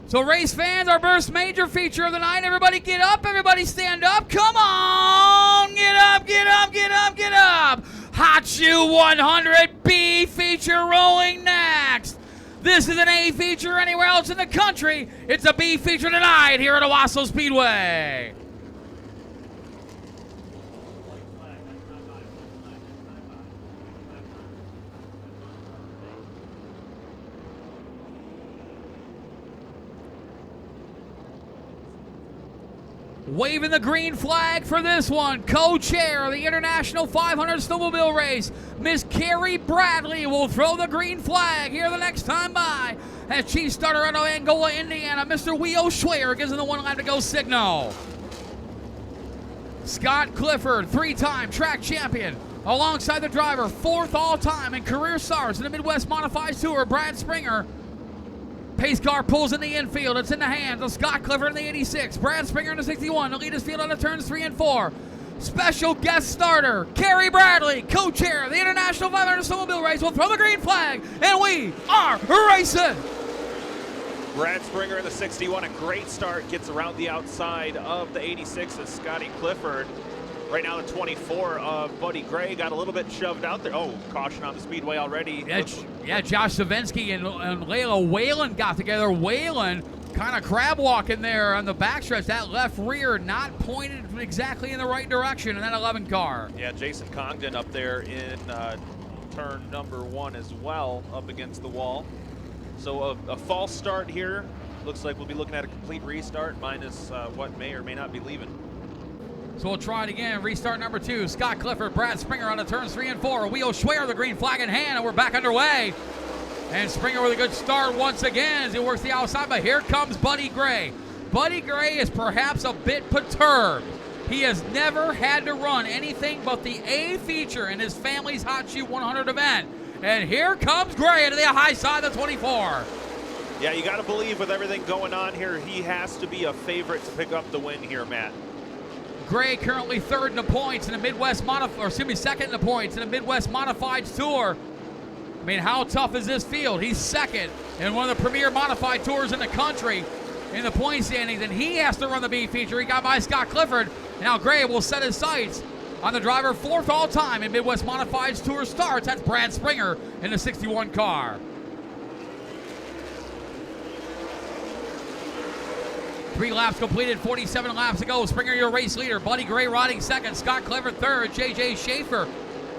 So race fans, our first major feature of the night. Everybody get up, everybody stand up. Come on, get up, get up, get up, get up. Hot Shoe 100 B feature rolling next. This is an A feature anywhere else in the country. It's a B feature tonight here at Owosso Speedway. Waving the green flag for this one, co-chair of the International 500 Snowmobile Race, Miss Carrie Bradley will throw the green flag here the next time by. As chief starter out of Angola, Indiana, Mr. Owosso gives him the 1 lap to go signal. Scott Clifford, 3-time track champion, alongside the driver, 4th all-time in career stars in the Midwest Modified Tour, Brad Springer. Pace car pulls in the infield. It's in the hands of Scott Clifford in the 86. Brad Springer in the 61. The lead is field on the turns 3 and 4. Special guest starter, Carrie Bradley, co-chair of the International 500 Snowmobile Race, will throw the green flag, and we are racing. Brad Springer in the 61, a great start, gets around the outside of the 86 as Scotty Clifford. Right now the 24 of Buddy Gray got a little bit shoved out there. Oh, caution on the speedway already. Yeah, Josh Savinsky and Layla Whalen got together. Whalen kind of crab walking there on the backstretch. That left rear not pointed exactly in the right direction in that 11 car. Yeah, Jason Congdon up there in turn number 1 as well, up against the wall. So a false start here. Looks like we'll be looking at a complete restart minus what may or may not be leaving. So we'll try it again. Restart number 2. Scott Clifford, Brad Springer on the turns 3 and 4. Owosso, the green flag in hand, and we're back underway. And Springer with a good start once again as he works the outside, but here comes Buddy Gray. Buddy Gray is perhaps a bit perturbed. He has never had to run anything but the A feature in his family's Hot Shoe 100 event. And here comes Gray into the high side of the 24. Yeah, you got to believe with everything going on here, he has to be a favorite to pick up the win here, Matt. Gray currently 3rd in the points in the Midwest second in the points in the Midwest Modified Tour. I mean, how tough is this field? He's 2nd in one of the premier modified tours in the country in the point standings, and he has to run the B feature. He got by Scott Clifford. Now Gray will set his sights on the driver 4th all-time in Midwest Modified Tour starts. That's Brad Springer in the 61 car. 3 laps completed, 47 laps to go. Springer, your race leader. Buddy Gray riding 2nd. Scott Clifford 3rd. J.J. Schaefer,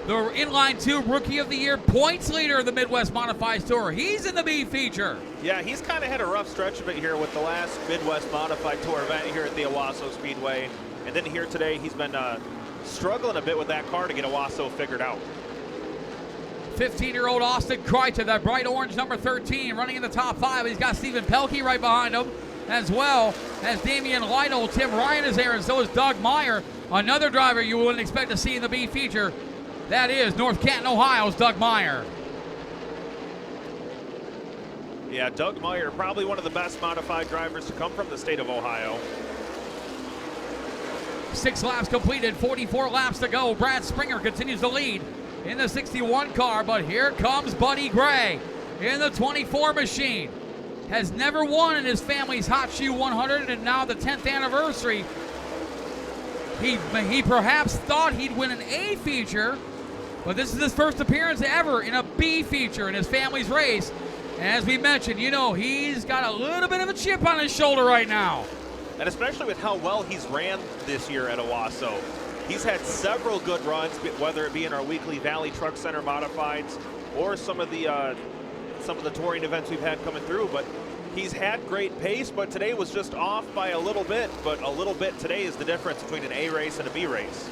the inline 2 Rookie of the Year points leader of the Midwest Modified Tour. He's in the B feature. Yeah, he's kind of had a rough stretch of it here with the last Midwest Modified Tour event here at the Owosso Speedway. And then here today, he's been struggling a bit with that car to get Owosso figured out. 15-year-old Austin Kreiter, that bright orange number 13, running in the top 5. He's got Stephen Pelkey right behind him, as well as Damian Lytle. Tim Ryan is there, and so is Doug Meyer, another driver you wouldn't expect to see in the B feature. That is North Canton, Ohio's Doug Meyer. Yeah, Doug Meyer, probably one of the best modified drivers to come from the state of Ohio. 6 laps completed, 44 laps to go. Brad Springer continues to lead in the 61 car, but here comes Buddy Gray in the 24 machine. Has never won in his family's Hot Shoe 100, and now the 10th anniversary. He perhaps thought he'd win an A feature, but this is his first appearance ever in a B feature in his family's race. And as we mentioned, you know, he's got a little bit of a chip on his shoulder right now. And especially with how well he's ran this year at Owosso. He's had several good runs, whether it be in our weekly Valley Truck Center Modifieds or some of the touring events we've had coming through, but he's had great pace, but today was just off by a little bit, but a little bit today is the difference between an A race and a B race.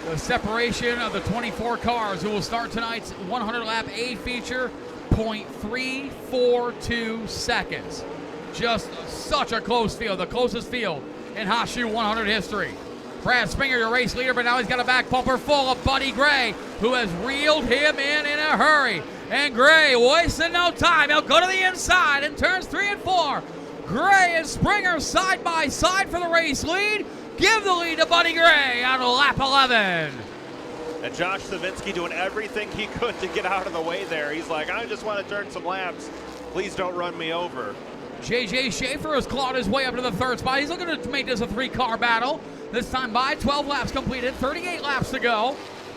The separation of the 24 cars who will start tonight's 100-lap A feature, 0.342 seconds. Just such a close field, the closest field in Hot Shoe 100 history. Brad Springer, your race leader, but now he's got a back bumper full of Buddy Gray, who has reeled him in a hurry. And Gray, wasting no time, he'll go to the inside in turns 3 and 4. Gray and Springer side by side for the race lead. Give the lead to Buddy Gray out of lap 11. And Josh Savinsky doing everything he could to get out of the way there. He's like, I just want to turn some laps. Please don't run me over. J.J. Schaefer has clawed his way up to the third spot. He's looking to make this a 3-car battle. This time by 12 laps completed, 38 laps to go.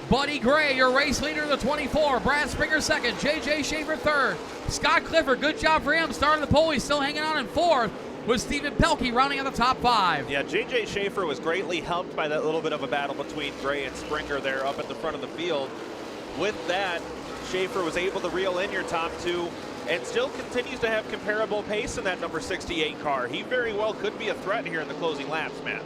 Buddy Gray, your race leader in the 24. Brad Springer second. J.J. Schaefer third. Scott Clifford, good job for him. Starting the pole, he's still hanging on in fourth, with Stephen Pelkey rounding out the top 5. Yeah, J.J. Schaefer was greatly helped by that little bit of a battle between Gray and Springer there up at the front of the field. With that, Schaefer was able to reel in your top 2 and still continues to have comparable pace in that number 68 car. He very well could be a threat here in the closing laps, Matt.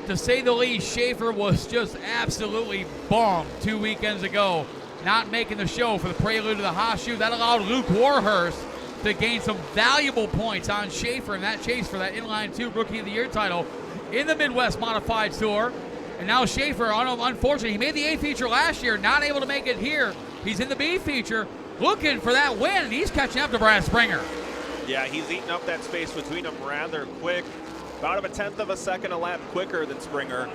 To say the least, Schaefer was just absolutely bummed 2 weekends ago, not making the show for the prelude to the Horseshoe. That allowed Luke Warhurst to gain some valuable points on Schaefer in that chase for that Inline 2 Rookie of the Year title in the Midwest Modified Tour. And now Schaefer, unfortunately, he made the A feature last year, not able to make it here. He's in the B feature, looking for that win, and he's catching up to Brad Springer. Yeah, he's eating up that space between them rather quick. About a 1/10 of a second a lap quicker than Springer.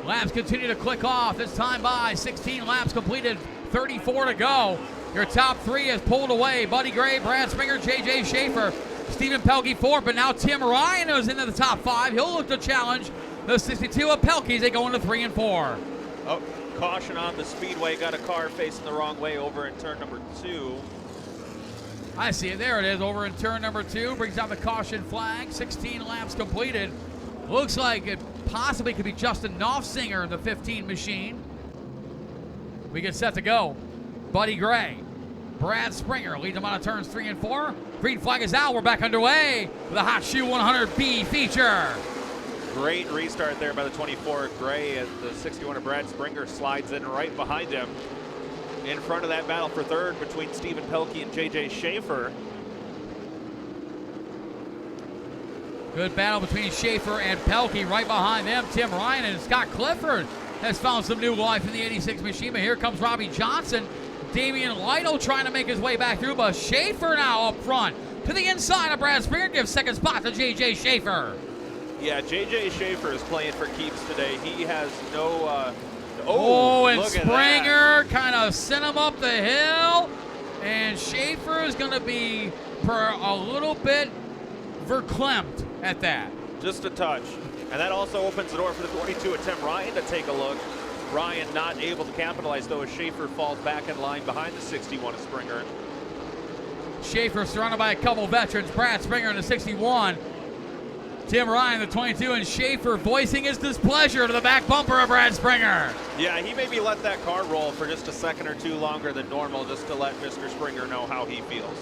Laps continue to click off. This time by 16 laps completed, 34 to go. Your top 3 has pulled away. Buddy Gray, Brad Springer, J.J. Schaefer, Stephen Pelkey 4th, but now Tim Ryan is into the top 5. He'll look to challenge the 62 of Pelkey's. They go into 3 and 4. Oh, caution on the speedway. Got a car facing the wrong way over in turn number 2. I see it. There it is over in turn number 2. Brings out the caution flag. 16 laps completed. Looks like it possibly could be Justin Knopfsinger in the 15 machine. We get set to go. Buddy Gray, Brad Springer lead them out of turns 3 and 4. Green flag is out. We're back underway with a Hot Shoe 100B feature. Great restart there by the 24 Gray as the 61 of Brad Springer slides in right behind him. In front of that battle for third between Stephen Pelkey and J.J. Schaefer. Good battle between Schaefer and Pelkey. Right behind them, Tim Ryan and Scott Clifford has found some new life in the 86 machine. But here comes Robbie Johnson. Damian Lytle trying to make his way back through, but Schaefer now up front. To the inside of Brad Springer, gives second spot to J.J. Schaefer. Yeah, J.J. Schaefer is playing for keeps today. He has no... and Springer kind of sent him up the hill. And Schaefer is going to be for a little bit verklempt at that. Just a touch. And that also opens the door for the 22 of Tim Ryan to take a look. Ryan not able to capitalize, though, as Schaefer falls back in line behind the 61 of Springer. Schaefer surrounded by a couple veterans. Brad Springer in the 61. Tim Ryan, the 22, and Schaefer voicing his displeasure to the back bumper of Brad Springer. Yeah, he maybe let that car roll for just a second or two longer than normal just to let Mr. Springer know how he feels.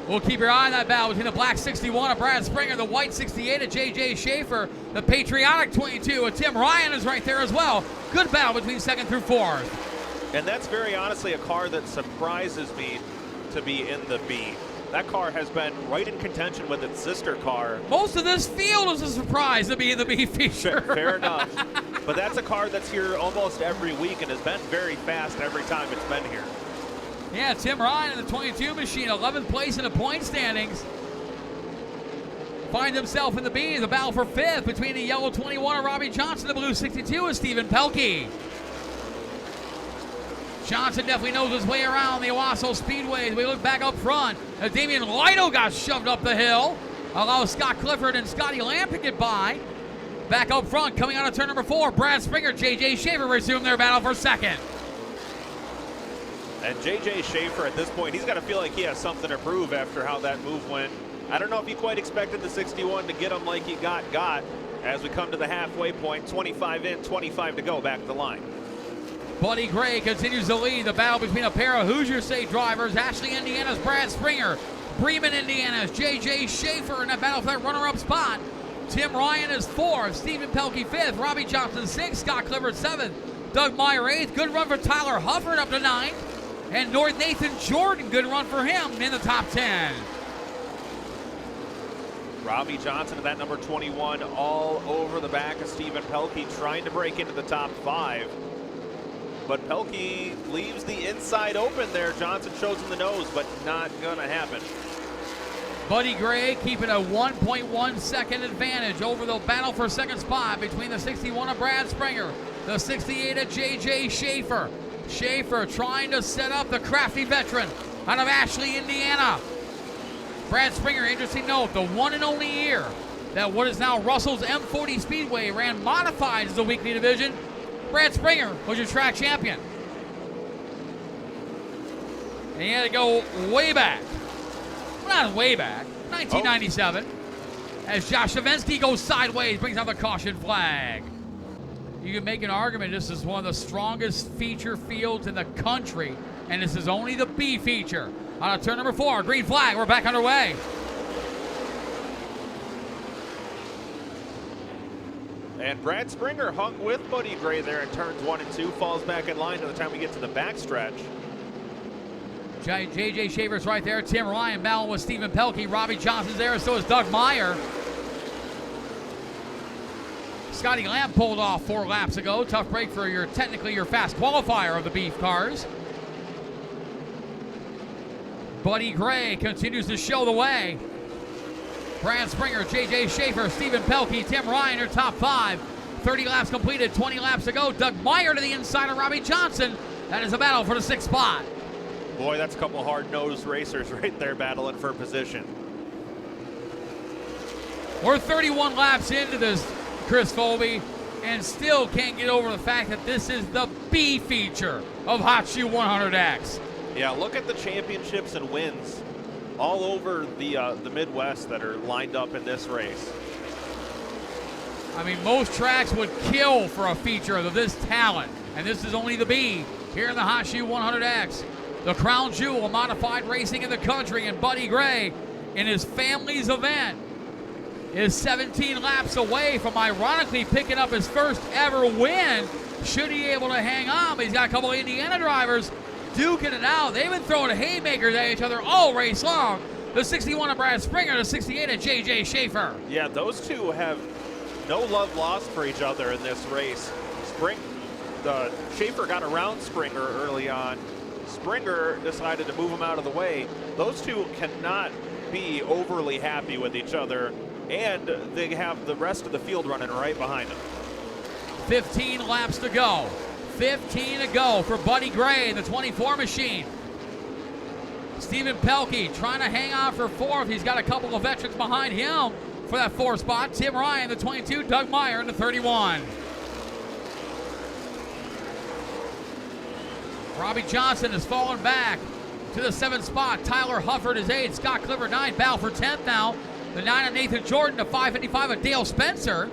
We'll keep your eye on that battle between the black 61 of Brad Springer, the white 68 of J.J. Schaefer, the patriotic 22 of Tim Ryan is right there as well. Good battle between second through fourth. And that's very honestly a car that surprises me to be in the B. That car has been right in contention with its sister car. Most of this field is a surprise to be in the B feature. Fair enough. But that's a car that's here almost every week and has been very fast every time it's been here. Yeah, Tim Ryan in the 22 machine, 11th place in the point standings. Finds himself in the B. The battle for 5th between the yellow 21 of Robbie Johnson, the blue 62 of Stephen Pelkey. Johnson definitely knows his way around the Owosso Speedway. As we look back up front, Damian Lytle got shoved up the hill. Allows Scott Clifford and Scotty Lamb to get by. Back up front, coming out of turn number 4, Brad Springer, J.J. Schaefer resume their battle for second. And J.J. Schaefer at this point, he's got to feel like he has something to prove after how that move went. I don't know if he quite expected the 61 to get him like he got as we come to the halfway point. 25 in, 25 to go back to the line. Buddy Gray continues to lead the battle between a pair of Hoosier State drivers. Ashley, Indiana's Brad Springer. Bremen, Indiana's J.J. Schaefer in that battle for that runner-up spot. Tim Ryan is 4th, Stephen Pelkey 5th, Robbie Johnson 6th, Scott Clifford 7th, Doug Meyer 8th. Good run for Tyler Hufford up to 9th. And North Nathan Jordan, good run for him in the top 10. Robbie Johnson at that number 21 all over the back of Stephen Pelkey trying to break into the top 5. But Pelkey leaves the inside open there. Johnson shows him the nose, but not gonna happen. Buddy Gray keeping a 1.1 second advantage over the battle for second spot between the 61 of Brad Springer, the 68 of J.J. Schaefer. Schaefer trying to set up the crafty veteran out of Ashley, Indiana. Brad Springer, interesting note, the one and only year that what is now Russell's M40 Speedway ran modified as a weekly division, Brad Springer was your track champion. And he had to go way back. Well, not way back, 1997. As Josh Savensky goes sideways, brings out the caution flag. You can make an argument this is one of the strongest feature fields in the country, and this is only the B feature. On turn number 4, green flag, we're back underway. And Brad Springer hung with Buddy Gray there in turns 1 and 2, falls back in line by the time we get to the backstretch. J.J. Schaefer's right there. Tim Ryan battling with Stephen Pelkey. Robbie Johnson's there, so is Doug Meyer. Scotty Lamb pulled off 4 laps ago. Tough break for technically your fast qualifier of the beef cars. Buddy Gray continues to show the way. Brad Springer, J.J. Schaefer, Stephen Pelkey, Tim Ryan are top 5. 30 laps completed, 20 laps to go. Doug Meyer to the inside of Robbie Johnson. That is a battle for the 6th spot. Boy, that's a couple hard-nosed racers right there battling for position. We're 31 laps into this, Chris Folby, and still can't get over the fact that this is the B feature of Hot Shoe 100X. Yeah, look at the championships and wins all over the Midwest that are lined up in this race. I mean, most tracks would kill for a feature of this talent, and this is only the B here in the Hot Shoe 100X. The crown jewel of modified racing in the country, and Buddy Gray in his family's event is 17 laps away from ironically picking up his first ever win. Should he be able to hang on, but he's got a couple of Indiana drivers duking it out. They've been throwing haymakers at each other all race long. The 61 of Brad Springer, the 68 of J.J. Schaefer. Yeah, those two have no love lost for each other in this race. Schaefer got around Springer early on. Springer decided to move him out of the way. Those two cannot be overly happy with each other, and they have the rest of the field running right behind them. 15 laps to go. 15 to go for Buddy Gray, the 24 machine. Stephen Pelkey trying to hang on for 4th. He's got a couple of veterans behind him for that 4th spot. Tim Ryan, the 22, Doug Meyer in the 31. Robbie Johnson has fallen back to the 7th spot. Tyler Hufford is 8. Scott Clifford 9. Battle for 10th now. The 9 of Nathan Jordan. The 555 of Dale Spencer.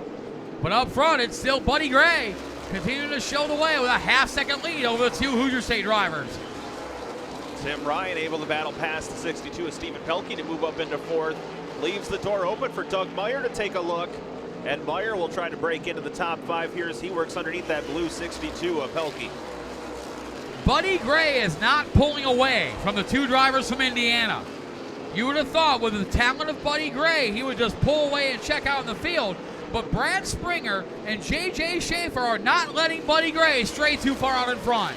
But up front, it's still Buddy Gray continuing to show the way with a half-second lead over the 2 Hoosier State drivers. Tim Ryan able to battle past the 62 of Stephen Pelkey to move up into 4th. Leaves the door open for Doug Meyer to take a look. And Meyer will try to break into the top 5 here as he works underneath that blue 62 of Pelkey. Buddy Gray is not pulling away from the 2 drivers from Indiana. You would have thought with the talent of Buddy Gray, he would just pull away and check out in the field. But Brad Springer and J.J. Schaefer are not letting Buddy Gray stray too far out in front.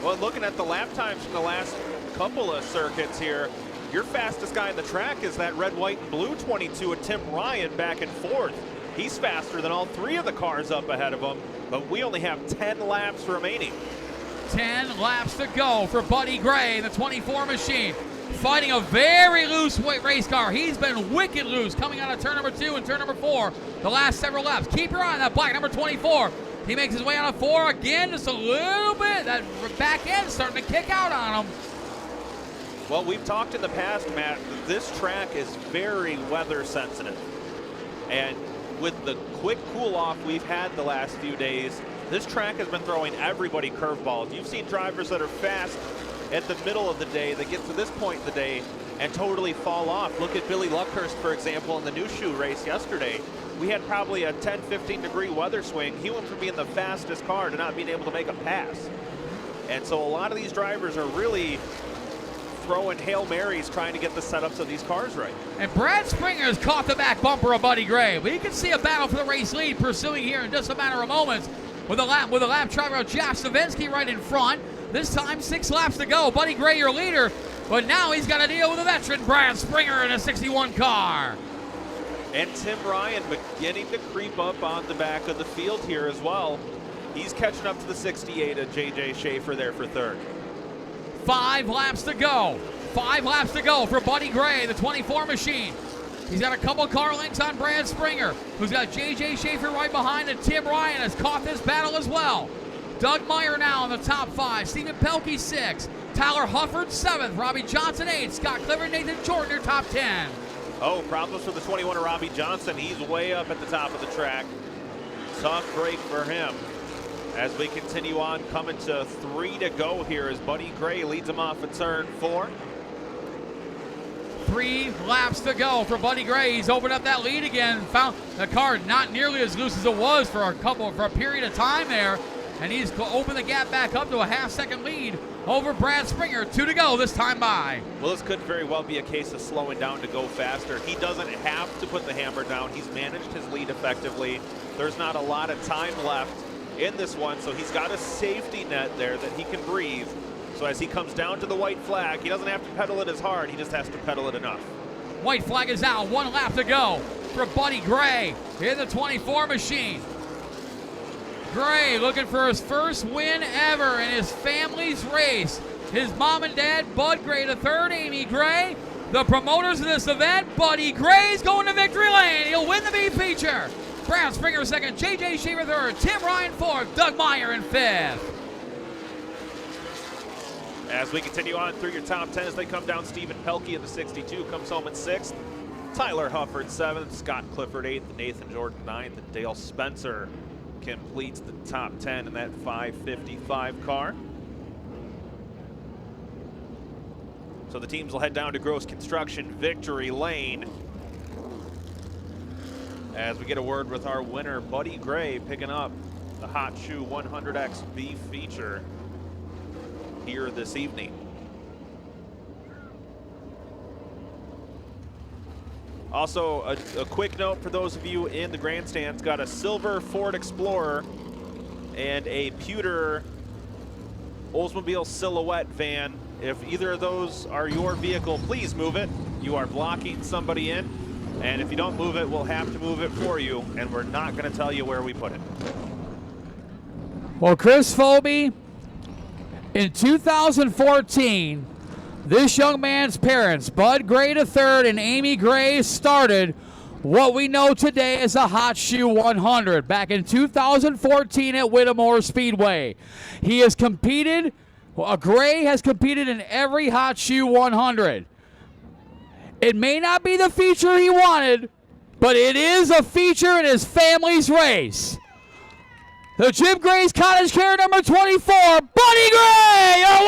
Well, looking at the lap times from the last couple of circuits here, your fastest guy in the track is that red, white, and blue 22 of Tim Ryan back and 4th. He's faster than all 3 of the cars up ahead of him, but we only have 10 laps remaining. 10 laps to go for Buddy Gray, the 24 machine. Fighting a very loose race car. He's been wicked loose coming out of turn number 2 and turn number 4 the last several laps. Keep your eye on that black number 24. He makes his way out of 4 again, just a little bit. That back end starting to kick out on him. Well, we've talked in the past, Matt, this track is very weather sensitive. And with the quick cool off we've had the last few days, this track has been throwing everybody curveballs. You've seen drivers that are fast at the middle of the day that get to this point in the day and totally fall off. Look at Billy Luckhurst, for example, in the new shoe race yesterday. We had probably a 10, 15 degree weather swing. He went from being the fastest car to not being able to make a pass. And so a lot of these drivers are really throwing Hail Marys trying to get the setups of these cars right. And Brad Springer has caught the back bumper of Buddy Gray. We can see a battle for the race lead pursuing here in just a matter of moments with a lap driver of Josh Savensky right in front. This time 6 laps to go. Buddy Gray your leader, but now he's got to deal with a veteran Brad Springer in a 61 car. And Tim Ryan beginning to creep up on the back of the field here as well. He's catching up to the 68 of J.J. Schaefer there for 3rd. 5 laps to go. 5 laps to go for Buddy Gray, the 24 machine. He's got a couple car links on Brad Springer, who's got J.J. Schaefer right behind, and Tim Ryan has caught this battle as well. Doug Meyer now in the top 5, Stephen Pelkey 6th, Tyler Hufford 7th, Robbie Johnson 8th, Scott Clifford, Nathan Jordan your top 10. Oh, problems for the 21 of Robbie Johnson. He's way up at the top of the track. Tough break for him. As we continue on, coming to 3 to go here as Buddy Gray leads him off at turn 4. 3 laps to go for Buddy Gray. He's opened up that lead again. Found the car not nearly as loose as it was for a period of time there. And he's opened the gap back up to a half-second lead over Brad Springer. 2 to go this time by. Well, this could very well be a case of slowing down to go faster. He doesn't have to put the hammer down. He's managed his lead effectively. There's not a lot of time left in this one, so he's got a safety net there that he can breathe. So as he comes down to the white flag, he doesn't have to pedal it as hard, he just has to pedal it enough. White flag is out, 1 lap to go for Buddy Gray in the 24 machine. Gray looking for his first win ever in his family's race. His mom and dad, Bud Gray III, Amy Gray. The promoters of this event, Buddy Gray's going to victory lane. He'll win the B feature. Brad Springer 2nd, J.J. Schaefer 3rd, Tim Ryan 4th, Doug Meyer in 5th. As we continue on through your top 10, as they come down, Stephen Pelkey in the 62 comes home in 6th. Tyler Hufford 7th, Scott Clifford 8th, Nathan Jordan 9th, and Dale Spencer completes the top 10 in that 555 car. So the teams will head down to Gross Construction Victory Lane as we get a word with our winner, Buddy Gray, picking up the Hot Shoe 100X B feature here this evening. Also, a quick note for those of you in the grandstands, got a silver Ford Explorer and a pewter Oldsmobile Silhouette van. If either of those are your vehicle, please move it. You are blocking somebody in. And if you don't move it, we'll have to move it for you, and we're not going to tell you where we put it. Well, Chris Phobie, in 2014, this young man's parents, Bud Gray III and Amy Gray, started what we know today as the Hot Shoe 100 back in 2014 at Owosso Speedway. He has competed, Gray has competed in every Hot Shoe 100. It may not be the feature he wanted, but it is a feature in his family's race. The Jim Gray's Cottage Care number 24, Buddy Gray, our